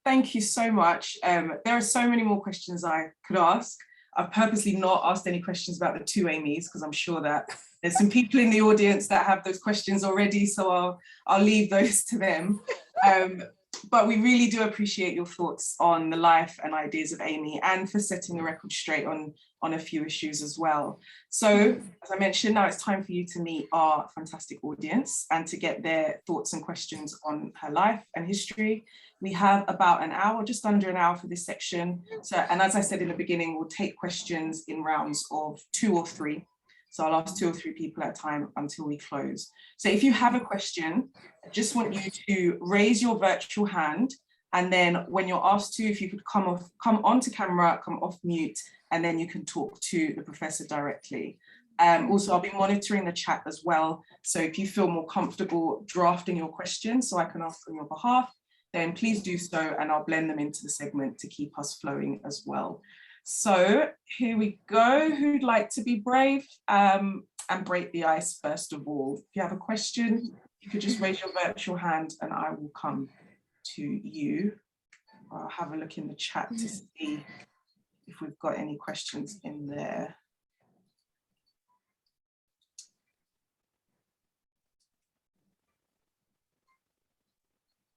Thank you so much. There are so many more questions I could ask. I've purposely not asked any questions about the two Amy's because I'm sure that there's some people in the audience that have those questions already, so I'll leave those to them. But we really do appreciate your thoughts on the life and ideas of Amy, and for setting the record straight on a few issues as well. So, as I mentioned, now it's time for you to meet our fantastic audience and to get their thoughts and questions on her life and history. We have about an hour, just under an hour for this section. So, and as I said in the beginning, we'll take questions in rounds of 2 or 3. So I'll ask 2 or 3 people at a time until we close. So if you have a question, I just want you to raise your virtual hand. And then when you're asked to, if you could come onto camera, come off mute, and then you can talk to the professor directly. Also, I'll be monitoring the chat as well. So if you feel more comfortable drafting your questions so I can ask on your behalf, then please do so, and I'll blend them into the segment to keep us flowing as well. So here we go. Who'd like to be brave and break the ice first of all? If you have a question, you could just raise your virtual hand and I will come to you. I'll have a look in the chat to see if we've got any questions in there.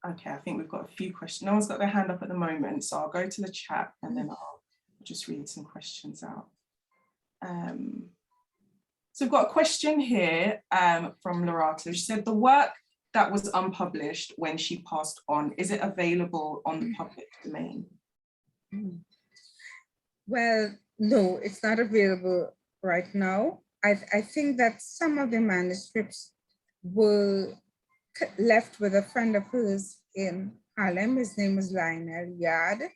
Okay, I think we've got a few questions. No one's got their hand up at the moment, so I'll go to the chat and then I'll just read some questions out. So we've got a question here from Lorata. She said, the work that was unpublished when she passed on, is it available on the public domain? Well, no, it's not available right now. I think that some of the manuscripts were left with a friend of hers in Harlem. His name was Lionel Yard.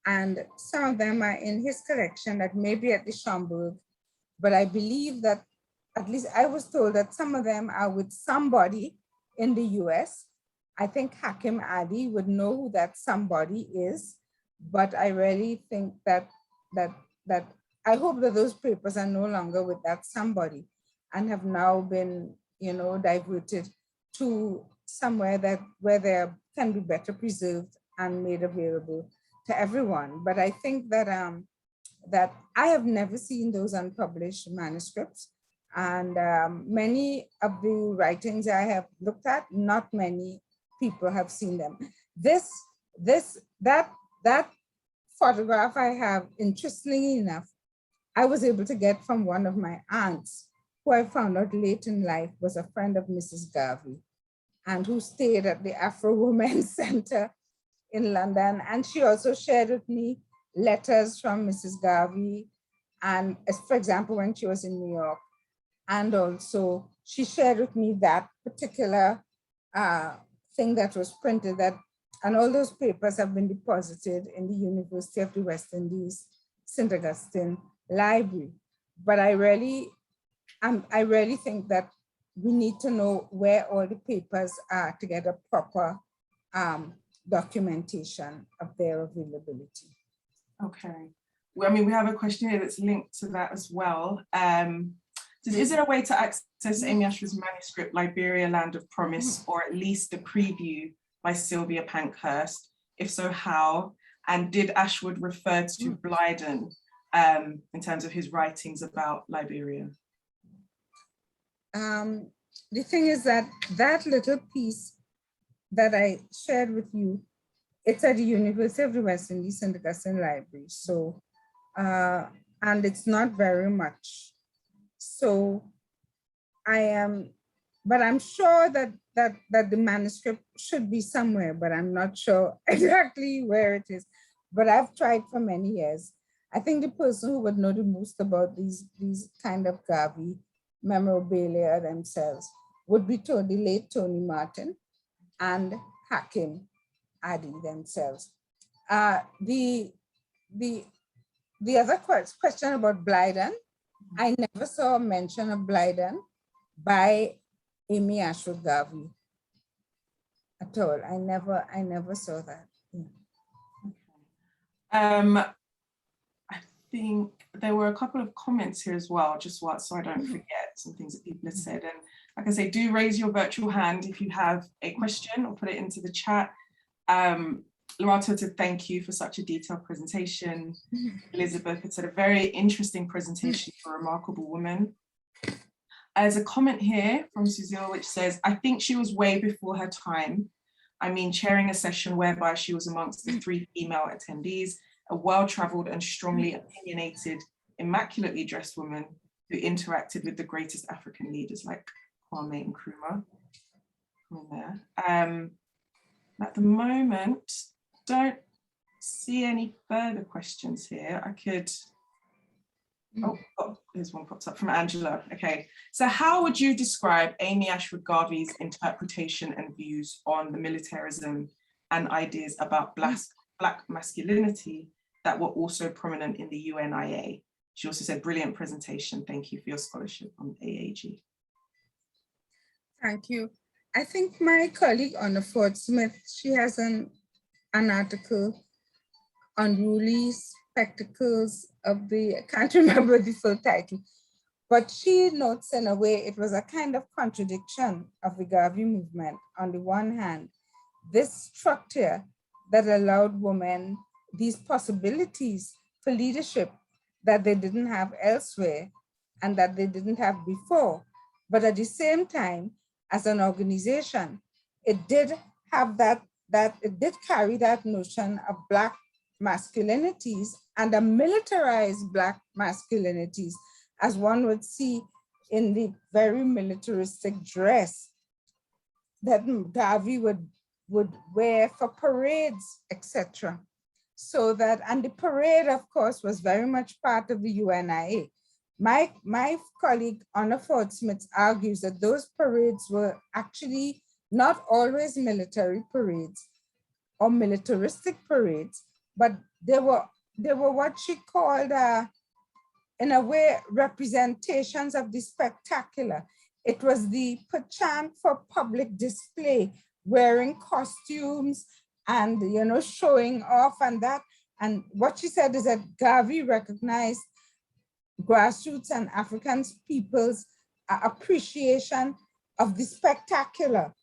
And some of them are in his collection that may be at the Schomburg. But I believe that, at least I was told that some of them are with somebody in the US. I think Hakim Adi would know who that somebody is. But I really think that I hope that those papers are no longer with that somebody and have now been, diverted to somewhere where they can be better preserved and made available to everyone. But I think that that I have never seen those unpublished manuscripts, and many of the writings I have looked at, not many people have seen them. That photograph I have, interestingly enough, I was able to get from one of my aunts, who I found out late in life was a friend of Mrs. Garvey, and who stayed at the Afro Women's Center in London. And she also shared with me letters from Mrs. Garvey, and for example, when she was in New York. And also she shared with me that particular thing that was printed, and all those papers have been deposited in the University of the West Indies, St. Augustine Library. But I really think that we need to know where all the papers are to get a proper documentation of their availability. Okay. Well, I mean, we have a question here that's linked to that as well. Is there a way to access Amy Ashwood's manuscript, Liberia, Land of Promise, or at least a preview by Sylvia Pankhurst? If so, how? And did Ashwood refer to Blyden in terms of his writings about Liberia? The thing is that little piece that I shared with you, it's at the University of the West Indies, St. Augustine Library. So, and it's not very much. So but I'm sure that the manuscript should be somewhere, but I'm not sure exactly where it is. But I've tried for many years. I think the person who would know the most about these kind of Garvey memorabilia themselves would be the late Tony Martin and Hakim Adi themselves. The other question about Blyden, I never saw a mention of Blyden by Amy Ashwood Garvey at all. I never saw that. Yeah. I think there were a couple of comments here as well, just so I don't forget some things that people have said. And like I say, do raise your virtual hand if you have a question or put it into the chat. Lorata said thank you for such a detailed presentation. Elizabeth had said a very interesting presentation for a remarkable woman. There's a comment here from Suzille which says, I think she was way before her time. I mean, chairing a session whereby she was amongst the 3 female attendees, a well-traveled and strongly opinionated, immaculately dressed woman who interacted with the greatest African leaders like Kwame and Nkrumah. At the moment, don't see any further questions here. I could, oh, there's one popped up from Angela. Okay, so how would you describe Amy Ashwood Garvey's interpretation and views on the militarism and ideas about black masculinity that were also prominent in the UNIA? She also said, brilliant presentation. Thank you for your scholarship on AAG. Thank you. I think my colleague Anna Ford Smith, she has an article, Unruly Spectacles of the, I can't remember the full title, but she notes in a way it was a kind of contradiction of the Garvey movement. On the one hand, this structure that allowed women these possibilities for leadership that they didn't have elsewhere and that they didn't have before. But at the same time, as an organization, it did have it did carry that notion of Black masculinities and a militarized Black masculinities, as one would see in the very militaristic dress that Garvey would wear for parades, etc. So that, and the parade, of course, was very much part of the UNIA. My colleague, Anna Ford Smith, argues that those parades were actually not always military parades or militaristic parades, but they were what she called, in a way, representations of the spectacular. It was the penchant for public display, wearing costumes and, you know, showing off and that. And what she said is that Garvey recognized grassroots and African people's appreciation of the spectacular.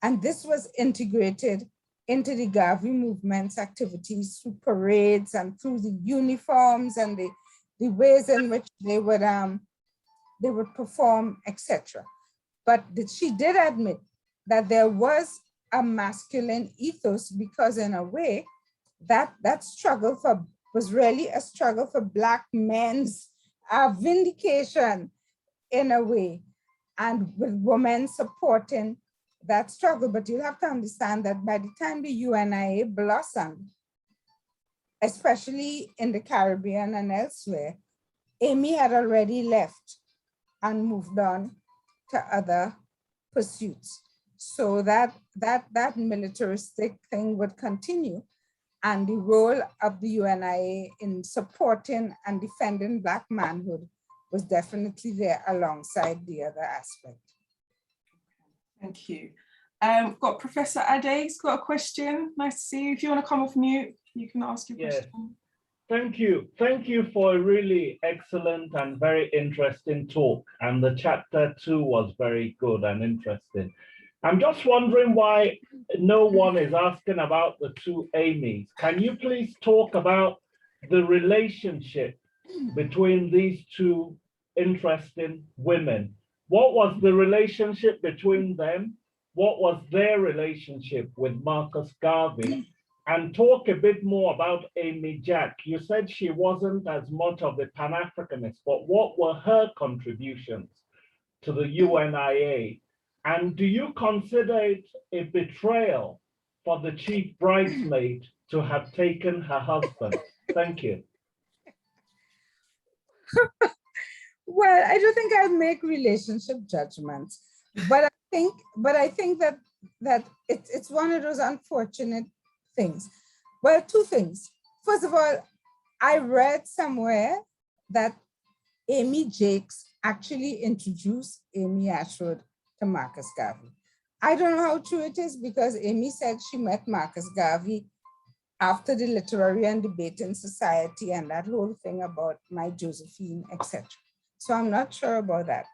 And this was integrated into the Garvey movement's activities through parades and through the uniforms and the ways in which they would perform, etc. But she did admit that there was a masculine ethos, because in a way, that struggle was really a struggle for Black men's vindication in a way, and with women supporting that struggle. But you have to understand that by the time the UNIA blossomed, especially in the Caribbean and elsewhere, Amy had already left and moved on to other pursuits. So that militaristic thing would continue. And the role of the UNIA in supporting and defending Black manhood was definitely there alongside the other aspect. Thank you. Got Professor Ade's got a question. Nice to see you. If you want to come off mute, you can ask your question. Thank you. Thank you for a really excellent and very interesting talk. And the chapter 2 was very good and interesting. I'm just wondering why no one is asking about the 2 Amys. Can you please talk about the relationship between these 2 interesting women? What was the relationship between them? What was their relationship with Marcus Garvey? And talk a bit more about Amy Jack. You said she wasn't as much of a Pan-Africanist, but what were her contributions to the UNIA? And do you consider it a betrayal for the chief bridesmaid to have taken her husband? Thank you. Well, I don't think I'll make relationship judgments, but I think that it's one of those unfortunate things. Well, 2 things. First of all, I read somewhere that Amy Jakes actually introduced Amy Ashwood to Marcus Garvey. I don't know how true it is, because Amy said she met Marcus Garvey after the Literary and Debating Society and that whole thing about My Josephine, etc. So I'm not sure about that.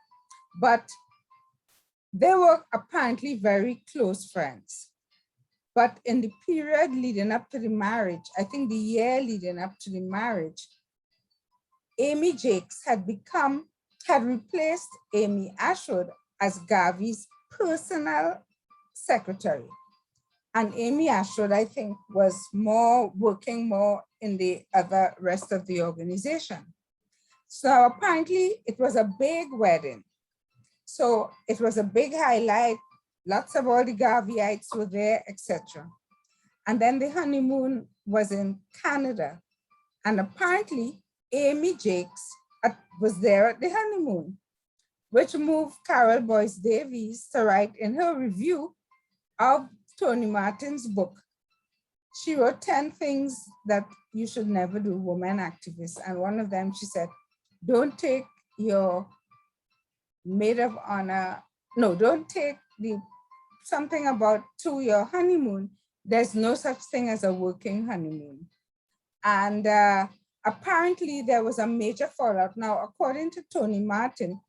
But they were apparently very close friends. But in the period leading up to the marriage, I think the year leading up to the marriage, Amy Jakes had replaced Amy Ashwood as Garvey's personal secretary. And Amy Ashwood, I think, was working more in the rest of the organization. So apparently it was a big wedding. So it was a big highlight. Lots of all the Garveyites were there, etc. And then the honeymoon was in Canada. And apparently Amy Jakes was there at the honeymoon, which moved Carol Boyce Davies to write in her review of Tony Martin's book. She wrote 10 things that you should never do, women activists. And one of them, she said, don't take your maid of honor, no, don't take something about to your honeymoon. There's no such thing as a working honeymoon. And apparently there was a major fallout. Now, according to Tony Martin,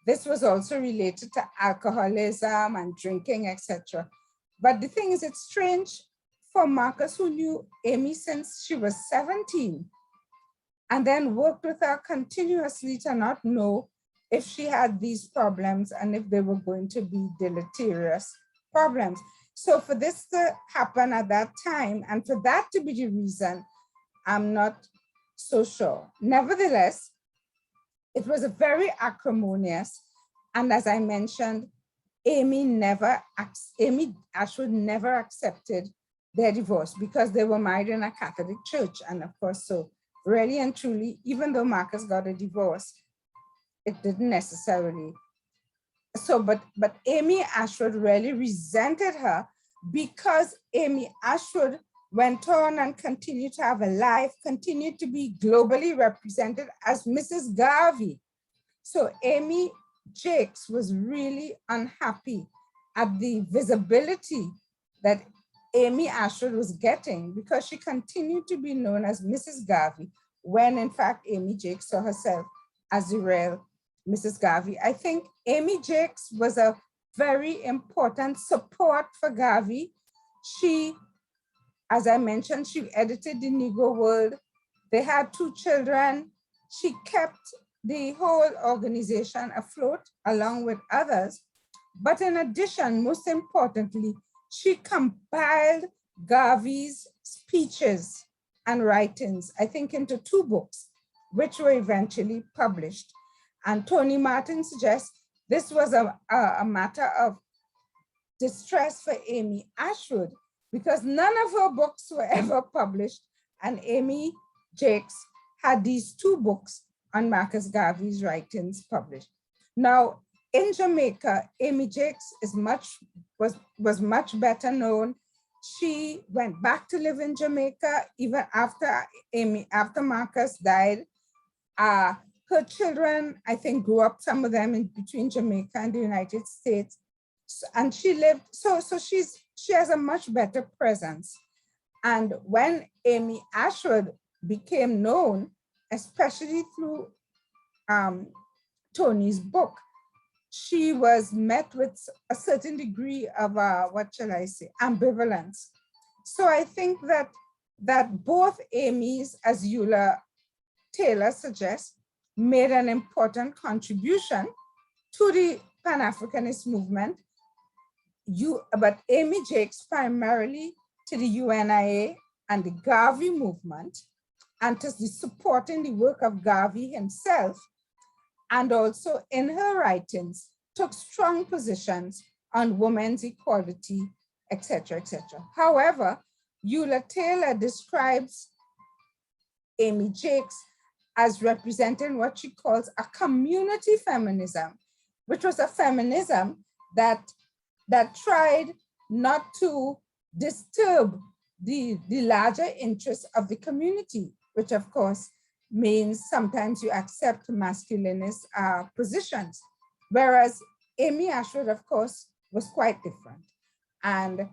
this was also related to alcoholism and drinking, etc. But the thing is, it's strange for Marcus, who knew Amy since she was 17, and then worked with her continuously, to not know if she had these problems and if they were going to be deleterious problems. So for this to happen at that time, and for that to be the reason, I'm not so sure. Nevertheless, it was a very acrimonious, and as I mentioned, Amy Ashwood never accepted their divorce because they were married in a Catholic church. And of course, so really and truly, even though Marcus got a divorce, it didn't necessarily. So, but Amy Ashwood really resented her because Amy Ashwood went on and continued to have a life, continued to be globally represented as Mrs. Garvey. So Amy Jakes was really unhappy at the visibility that Amy Ashwood was getting because she continued to be known as Mrs. Garvey, when in fact Amy Jakes saw herself as the real Mrs. Garvey. I think Amy Jakes was a very important support for Garvey. She, as I mentioned, she edited the Negro World. They had 2 children. She kept the whole organization afloat along with others. But in addition, most importantly, she compiled Garvey's speeches and writings, I think, into 2 books, which were eventually published. And Tony Martin suggests this was a matter of distress for Amy Ashwood because none of her books were ever published, and Amy Jakes had these 2 books on Marcus Garvey's writings published. Now, in Jamaica, Amy Jakes was much better known. She went back to live in Jamaica even after Marcus died. Her children, I think, grew up, some of them in between Jamaica and the United States. And she lived, so she has a much better presence. And when Amy Ashwood became known, especially through Tony's book, she was met with a certain degree of, what shall I say, ambivalence. So I think that both Amy's, as Eula Taylor suggests, made an important contribution to the Pan-Africanist movement. But Amy Jakes primarily to the UNIA and the Garvey movement, and to the supporting the work of Garvey himself, and also in her writings, took strong positions on women's equality, etc., etc. However, Eula Taylor describes Amy Jakes as representing what she calls a community feminism, which was a feminism that tried not to disturb the larger interests of the community, which of course means sometimes you accept masculinist positions. Whereas Amy Ashwood, of course, was quite different. And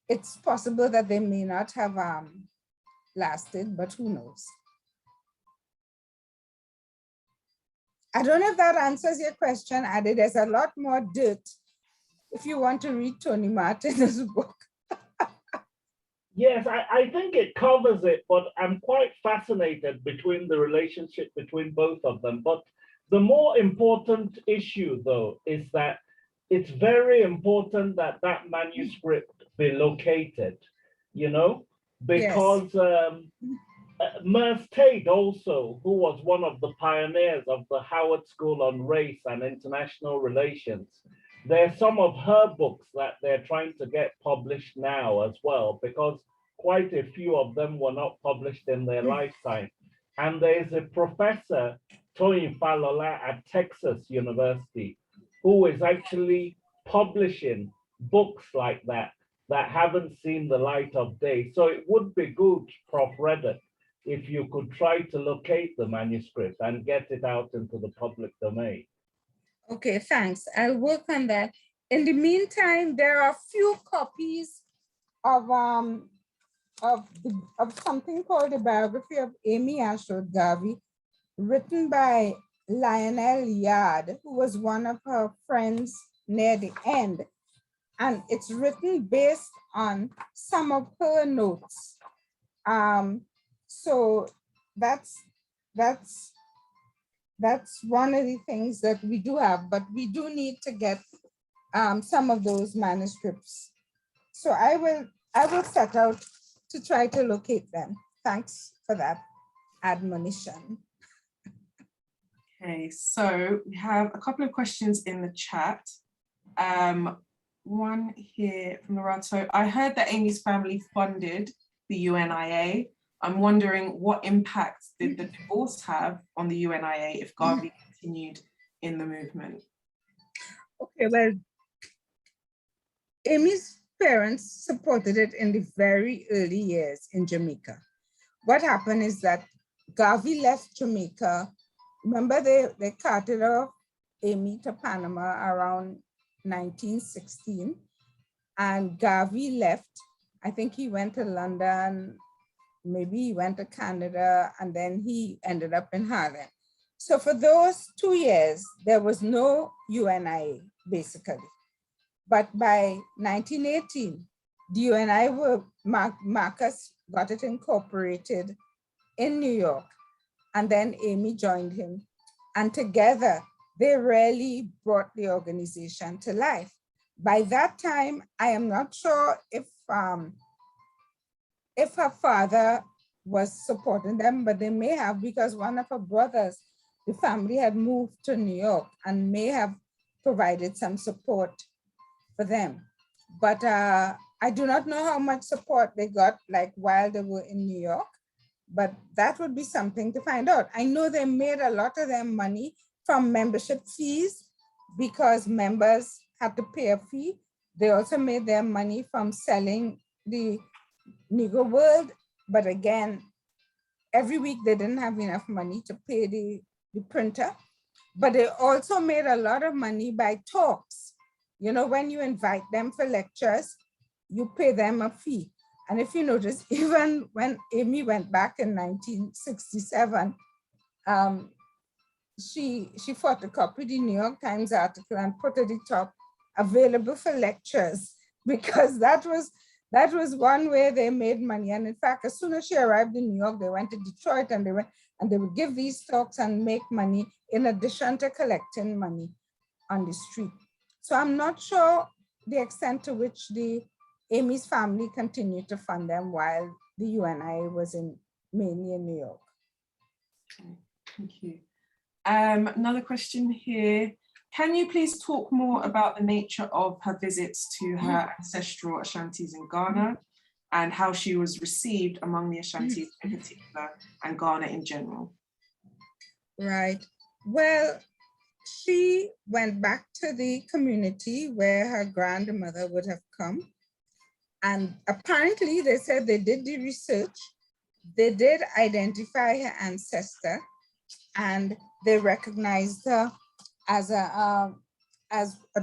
it's possible that they may not have lasted, but who knows? I don't know if that answers your question, Adi. There's a lot more dirt if you want to read Tony Martin's book. Yes, I think it covers it, but I'm quite fascinated between the relationship between both of them. But the more important issue, though, is that it's very important that that manuscript be located, you know, Yes. because Merce Tate also, who was one of the pioneers of the Howard School on Race and International Relations, there's some of her books that they're trying to get published now as well, because quite a few of them were not published in their lifetime. And there's a professor, Toyin Falola at Texas University, who is actually publishing books like that that haven't seen the light of day. So it would be good, Prof. Reddock, if you could try to locate the manuscript and get it out into the public domain. Okay, thanks. I'll work on that. In the meantime, there are few copies of something called the biography of Amy Ashwood Garvey, written by Lionel Yard, who was one of her friends near the end. And it's written based on some of her notes. So that's one of the things that we do have, but we do need to get some of those manuscripts. So I will set out to try to locate them. Thanks for that admonition. Okay, so we have a couple of questions in the chat. One here from Laurent. So I heard that Amy's family funded the UNIA. I'm wondering what impact did the divorce have on the UNIA if Garvey continued in the movement? Okay, well, Amy's parents supported it in the very early years in Jamaica. What happened is that Garvey left Jamaica. Remember, they carted off Amy to Panama around 1916, and Garvey left. I think he went to London, maybe he went to Canada, and then he ended up in Harlem. So for those 2 years, there was no UNIA, basically. But by 1918, the UNIA Marcus got it incorporated in New York, and then Amy joined him. And together, they really brought the organization to life. By that time, I am not sure if her father was supporting them, but they may have, because one of her brothers, the family had moved to New York and may have provided some support for them. But I do not know how much support they got, like while they were in New York, but that would be something to find out. I know they made a lot of their money from membership fees because members had to pay a fee. They also made their money from selling the Negro World, but again, every week they didn't have enough money to pay the printer. But they also made a lot of money by talks. You know, when you invite them for lectures, you pay them a fee. And if you notice, even when Amy went back in 1967, she photocopied the New York Times article and put at the top, available for lectures, because that was one way they made money. And in fact, as soon as she arrived in New York, they went to Detroit and they would give these talks and make money in addition to collecting money on the street. So I'm not sure the extent to which Amy's family continued to fund them while the UNIA was mainly in New York. Okay, thank you. Another question here. Can you please talk more about the nature of her visits to her ancestral Ashantis in Ghana and how she was received among the Ashantis in particular and Ghana in general? Right. Well, she went back to the community where her grandmother would have come. And apparently they said they did the research. They did identify her ancestor and they recognized her as a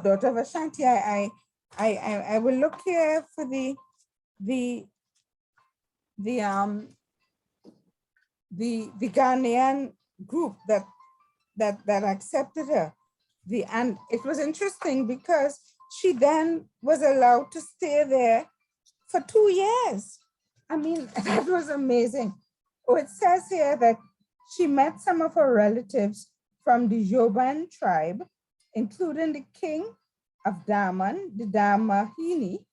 daughter of Ashanti. I will look here for the Ghanaian group that accepted her. And it was interesting because she then was allowed to stay there for 2 years. I mean, that was amazing. Oh, it says here that she met some of her relatives from the Yoban tribe, including the king of Daman, the Damahini,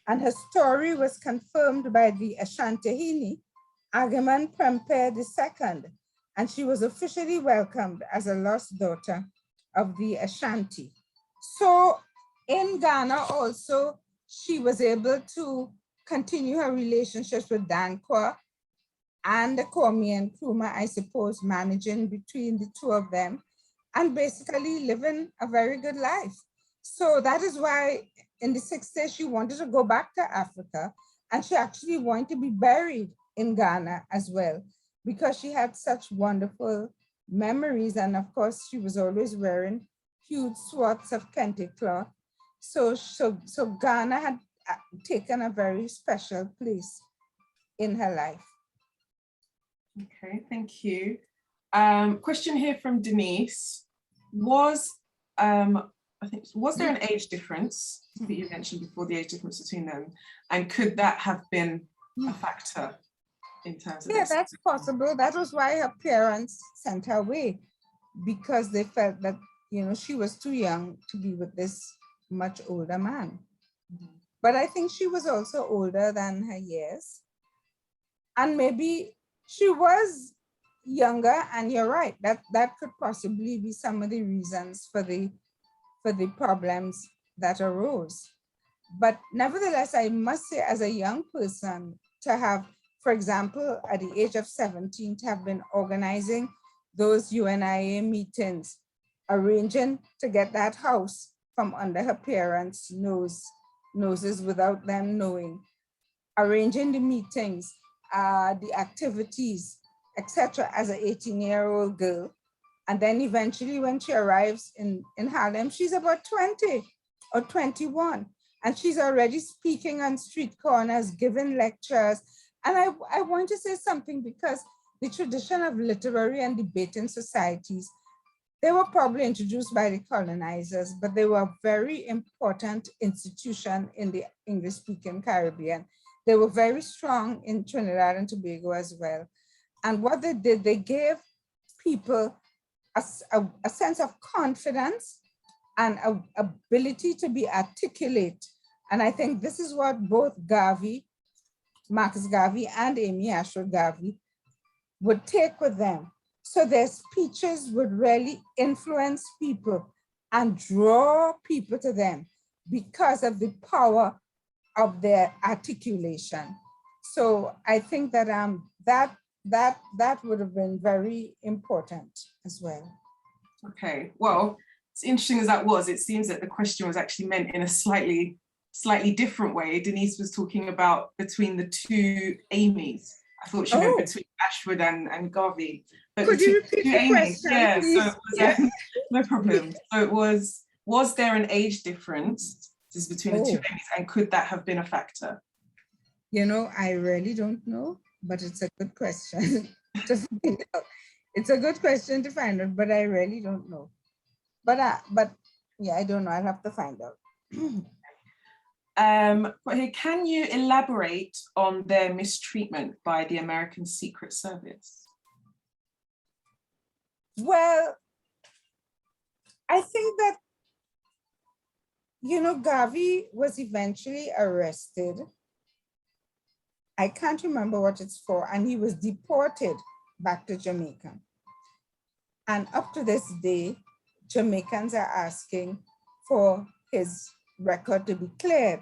and her story was confirmed by the Ashantahini, Agaman Prempeh II, and she was officially welcomed as a lost daughter of the Ashanti. So in Ghana also, she was able to continue her relationships with Dankwa and the Kwame and Nkrumah, I suppose, managing between the two of them and basically living a very good life. So that is why in the 60s, she wanted to go back to Africa, and she actually wanted to be buried in Ghana as well, because she had such wonderful memories. And of course, she was always wearing huge swaths of kente cloth. So Ghana had taken a very special place in her life. Okay, thank you. Question here from Denise. Was there an age difference that you mentioned before, the age difference between them, and could that have been a factor in terms of Yeah, this? that's possible. That was why her parents sent her away, because they felt that, you know, she was too young to be with this much older man. But I think she was also older than her years. And maybe she was younger, and you're right, that could possibly be some of the reasons for the problems that arose. But nevertheless, I must say, as a young person, to have, for example, at the age of 17, to have been organizing those UNIA meetings, arranging to get that house from under her parents' noses without them knowing, arranging the meetings, the activities, etc., as an 18-year-old girl. And then eventually when she arrives in Harlem, she's about 20 or 21, and she's already speaking on street corners, giving lectures. And I want to say something, because the tradition of literary and debating societies, they were probably introduced by the colonizers, but they were a very important institution in the English-speaking Caribbean. They were very strong in Trinidad and Tobago as well. And what they did, they gave people a sense of confidence and ability to be articulate. And I think this is what both Marcus Garvey and Amy Ashwood Garvey would take with them. So their speeches would really influence people and draw people to them because of the power of their articulation. So I think that that would have been very important as well. Okay, well, as interesting as that was, it seems that the question was actually meant in a slightly different way. Denise was talking about between the two Amys. I thought she meant between Ashwood and Garvey. But could you repeat the question, yeah, please? so it was, no problem. So it was there an age difference between the two Amys, and could that have been a factor? You know, I really don't know, but it's a good question to find out. It's a good question to find out, but I really don't know. But yeah, I don't know. I'll have to find out. But can you elaborate on their mistreatment by the American Secret Service? Well, I think that, you know, Garvey was eventually arrested. I can't remember what it's for, and he was deported back to Jamaica. And up to this day, Jamaicans are asking for his record to be cleared,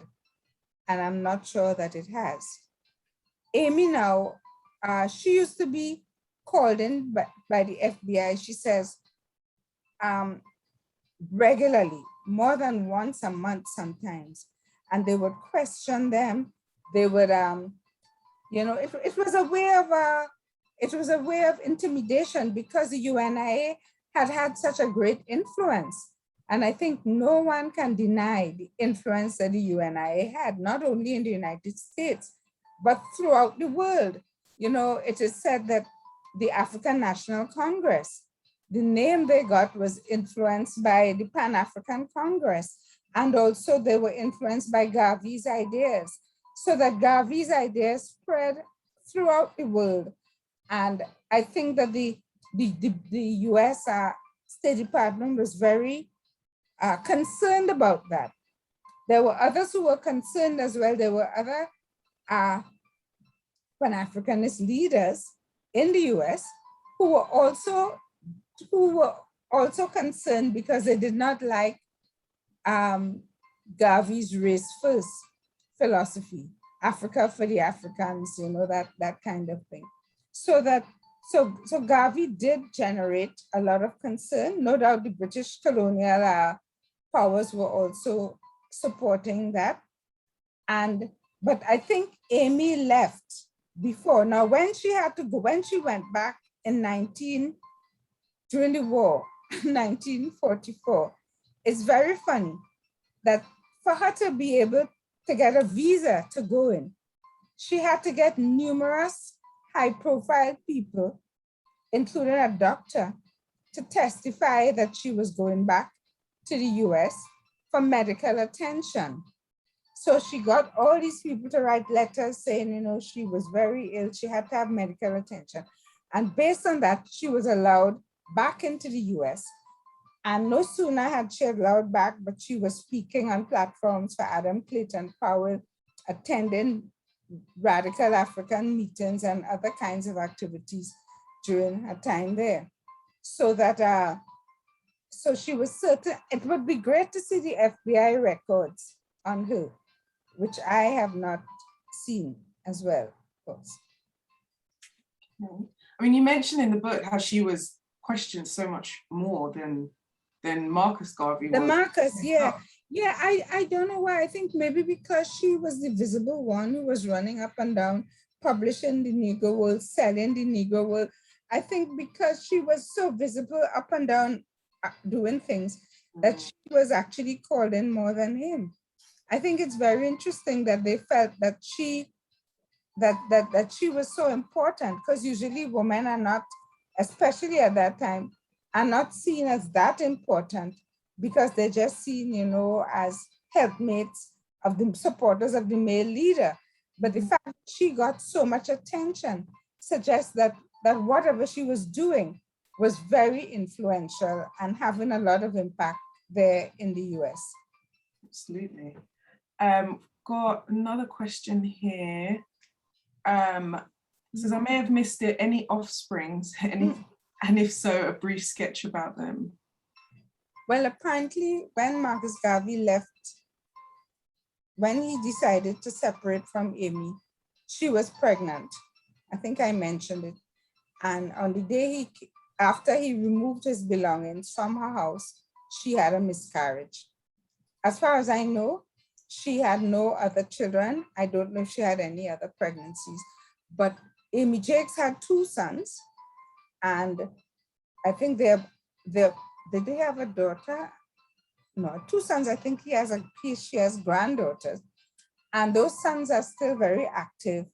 and I'm not sure that it has. Amy now, she used to be called in by the FBI, she says, regularly, more than once a month sometimes, and they would question them. They would, you know, it was a way of intimidation, because the UNIA had such a great influence. And I think no one can deny the influence that the UNIA had, not only in the United States, but throughout the world. You know, it is said that the African National Congress, the name they got was influenced by the Pan-African Congress. And also they were influenced by Garvey's ideas. so that Garvey's ideas spread throughout the world. And I think that the US State Department was very concerned about that. There were others who were concerned as well. There were other Pan-Africanist leaders in the US who were also concerned because they did not like Garvey's race first philosophy, Africa for the Africans, you know, that kind of thing. So Garvey did generate a lot of concern. No doubt the British colonial powers were also supporting that. But I think Amy left before. Now, when she had to go, when she went back during the war, 1944, it's very funny that for her to be able to get a visa to go in, she had to get numerous high-profile people, including a doctor, to testify that she was going back to the US for medical attention. So she got all these people to write letters saying, you know, she was very ill, she had to have medical attention. And based on that, she was allowed back into the US. And no sooner had she allowed back, but she was speaking on platforms for Adam Clayton Powell, attending radical African meetings and other kinds of activities during her time there. So that, so she was certain, it would be great to see the FBI records on her, which I have not seen as well, of course. I mean, you mentioned in the book how she was questioned so much more than Marcus Garvey was. Marcus, yeah. Yeah, I don't know why. I think maybe because she was the visible one who was running up and down, publishing the Negro World, selling the Negro World. I think because she was so visible up and down doing things, that she was actually called in more than him. I think it's very interesting that they felt that she was so important, because usually women are not, especially at that time, are not seen as that important, because they're just seen, you know, as helpmates of the supporters of the male leader. But the fact that she got so much attention suggests that whatever she was doing was very influential and having a lot of impact there in the US. Absolutely. Got another question here. Says, I may have missed it, any offsprings, and if so, a brief sketch about them. Well, apparently when Marcus Garvey left, when he decided to separate from Amy, she was pregnant. I think I mentioned it. And on the day after he removed his belongings from her house, she had a miscarriage. As far as I know, she had no other children. I don't know if she had any other pregnancies, but Amy Jakes had 2 sons. And I think did they have a daughter? No, 2 sons. I think she has granddaughters. And those sons are still very active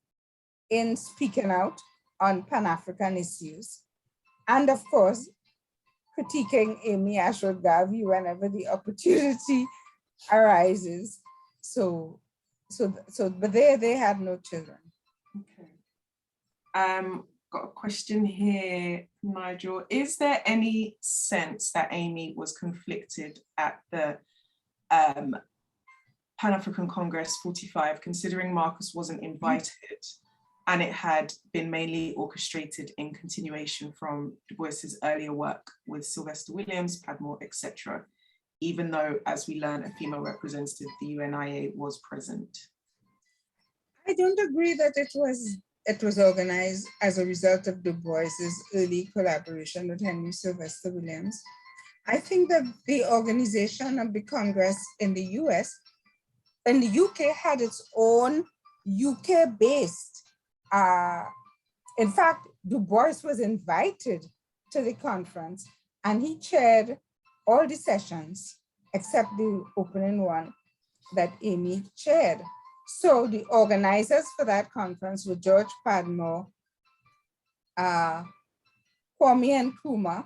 in speaking out on Pan-African issues. And of course, critiquing Amy Ashwood Garvey whenever the opportunity arises. But they had no children. Okay. Got a question here, Nigel. Is there any sense that Amy was conflicted at the Pan-African Congress 45, considering Marcus wasn't invited and it had been mainly orchestrated in continuation from Du Bois's earlier work with Sylvester Williams, Padmore, etc., even though, as we learned, a female representative of the UNIA was present? I don't agree that it was organized as a result of Du Bois's early collaboration with Henry Sylvester Williams. I think that the organization of the Congress in the US and the UK had its own UK-based, in fact, Du Bois was invited to the conference and he chaired all the sessions except the opening one that Amy chaired. So the organizers for that conference were George Padmore, Kwame Nkrumah,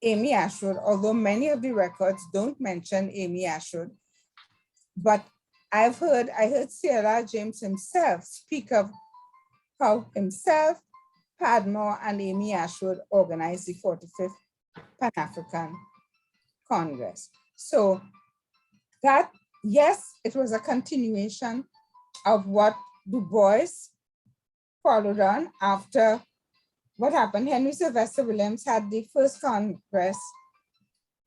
Amy Ashwood, although many of the records don't mention Amy Ashwood, but I heard C.L.R. James himself speak of how himself, Padmore, and Amy Ashwood organized the 45th Pan-African Congress. So that, yes, it was a continuation of what Du Bois followed on after what happened. Henry Sylvester Williams had the first Congress,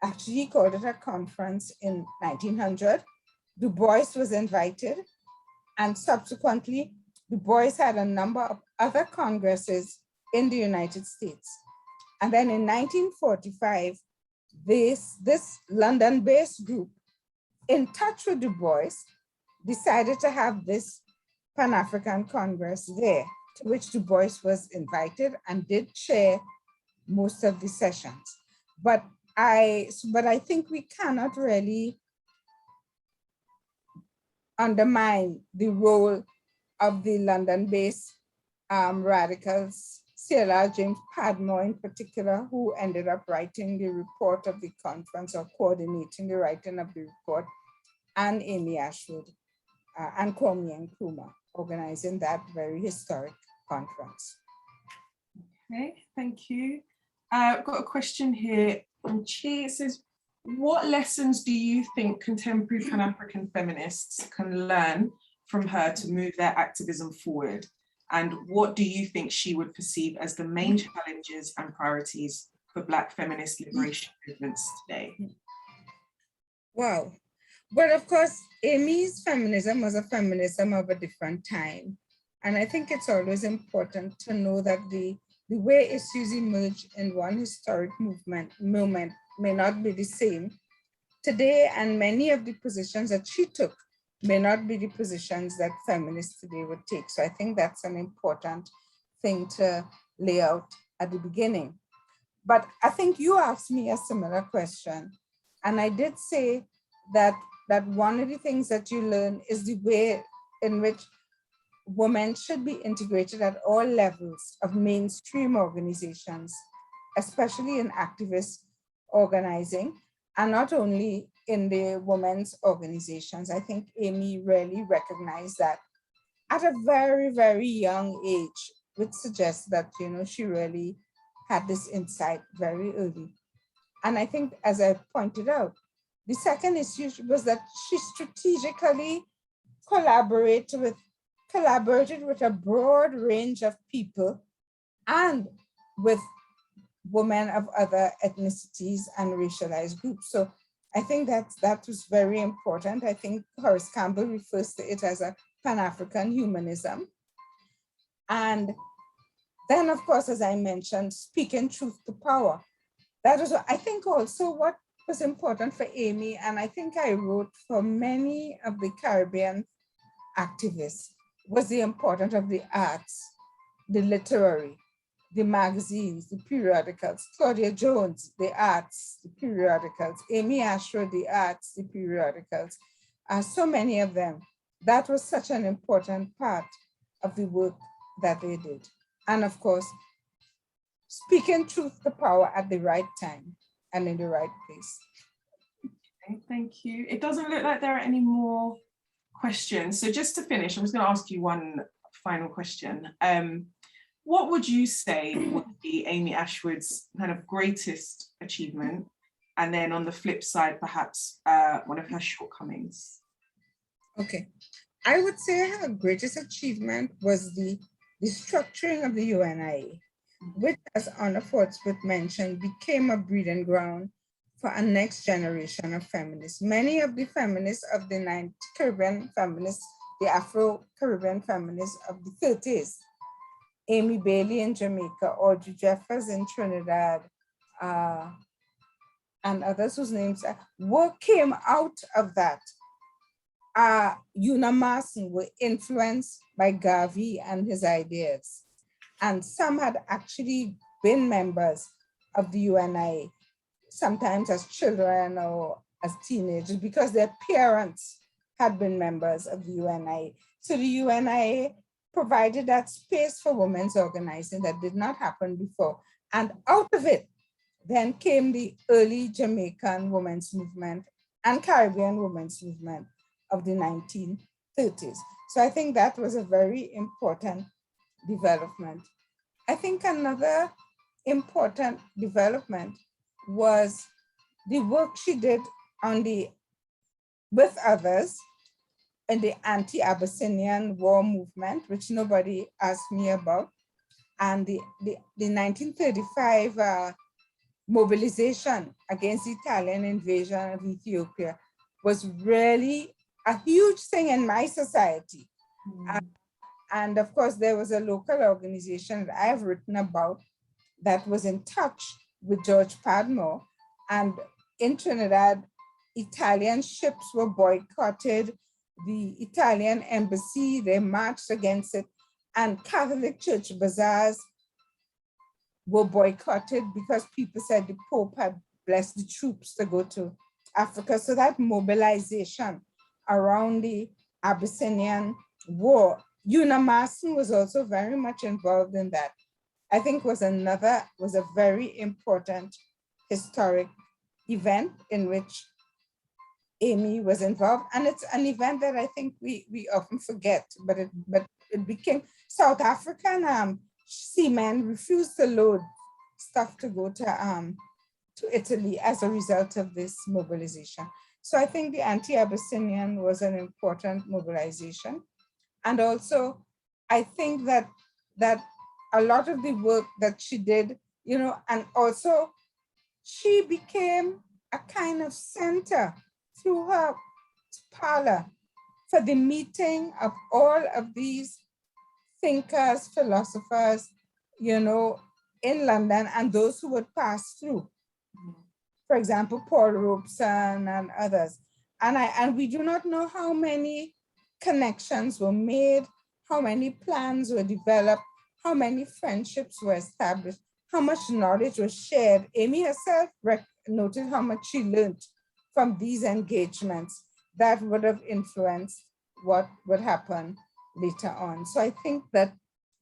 actually he called it a conference in 1900. Du Bois was invited, and subsequently, Du Bois had a number of other congresses in the United States. And then in 1945, this London-based group, in touch with Du Bois, decided to have this Pan-African Congress there, to which Du Bois was invited and did chair most of the sessions. But I think we cannot really undermine the role of the London-based radicals, C.L.R. James Padmore in particular, who ended up writing the report of the conference or coordinating the writing of the report, and Amy Ashwood and Kwame Nkrumah organizing that very historic conference. Okay, thank you. I've got a question here from Chi. It says, what lessons do you think contemporary Pan-African feminists can learn from her to move their activism forward? And what do you think she would perceive as the main challenges and priorities for Black feminist liberation movements today? Wow. Well, of course, Amy's feminism was a feminism of a different time. And I think it's always important to know that the way issues emerge in one historic moment may not be the same today, and many of the positions that she took may not be the positions that feminists today would take. So I think that's an important thing to lay out at the beginning. But I think you asked me a similar question, and I did say that one of the things that you learn is the way in which women should be integrated at all levels of mainstream organizations, especially in activist organizing, and not only in the women's organizations. I think Amy really recognized that at a very, very young age, which suggests that, you know, she really had this insight very early. And I think, as I pointed out, the second issue was that she strategically collaborated with a broad range of people and with women of other ethnicities and racialized groups. So I think that was very important. I think Horace Campbell refers to it as a Pan-African humanism. And then, of course, as I mentioned, speaking truth to power. That was, I think, also what was important for Amy, and I think I wrote for many of the Caribbean activists, was the importance of the arts, the literary, the magazines, the periodicals. Claudia Jones, the arts, the periodicals. Amy Ashwood, the arts, the periodicals. So many of them. That was such an important part of the work that they did. And of course, speaking truth to power at the right time and in the right place. Okay, thank you. It doesn't look like there are any more questions. So just to finish, I'm just going to ask you one final question. What would you say would be Amy Ashwood's kind of greatest achievement? And then on the flip side, perhaps one of her shortcomings? Okay, I would say her greatest achievement was the structuring of the UNIA, which, as Anna Fortsworth mentioned, became a breeding ground for a next generation of feminists. Many of the feminists of the Caribbean feminists, the Afro-Caribbean feminists of the 30s, Amy Bailey in Jamaica, Audrey Jeffers in Trinidad, and others whose names came out of that. Una Marson were influenced by Garvey and his ideas. And some had actually been members of the UNIA, sometimes as children or as teenagers, because their parents had been members of the UNIA. So the UNIA provided that space for women's organizing that did not happen before. And out of it, then came the early Jamaican women's movement and Caribbean women's movement of the 1930s. So I think that was a very important development. I think another important development was the work she did on with others in the anti-Abyssinian war movement, which nobody asked me about, and the 1935 mobilization against the Italian invasion of Ethiopia was really a huge thing in my society. And of course, there was a local organization that I've written about that was in touch with George Padmore. And in Trinidad, Italian ships were boycotted. The Italian embassy, they marched against it. And Catholic church bazaars were boycotted because people said the Pope had blessed the troops to go to Africa. So that mobilization around the Abyssinian war, Una Marston was also very much involved in that. I think was a very important historic event in which Amy was involved. And it's an event that I think we often forget, but it became South African seamen refused to load stuff to go to Italy as a result of this mobilization. So I think the anti-Abyssinian was an important mobilization. And also, I think that a lot of the work that she did, you know, and also she became a kind of center through her parlor for the meeting of all of these thinkers, philosophers, you know, in London, and those who would pass through. For example, Paul Robeson and others. And we do not know how many connections were made, how many plans were developed, how many friendships were established, how much knowledge was shared. Amy herself noted how much she learned from these engagements that would have influenced what would happen later on. So I think that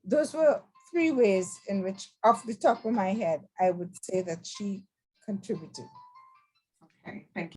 those were three ways in which, off the top of my head, I would say that she contributed. Okay, thank you.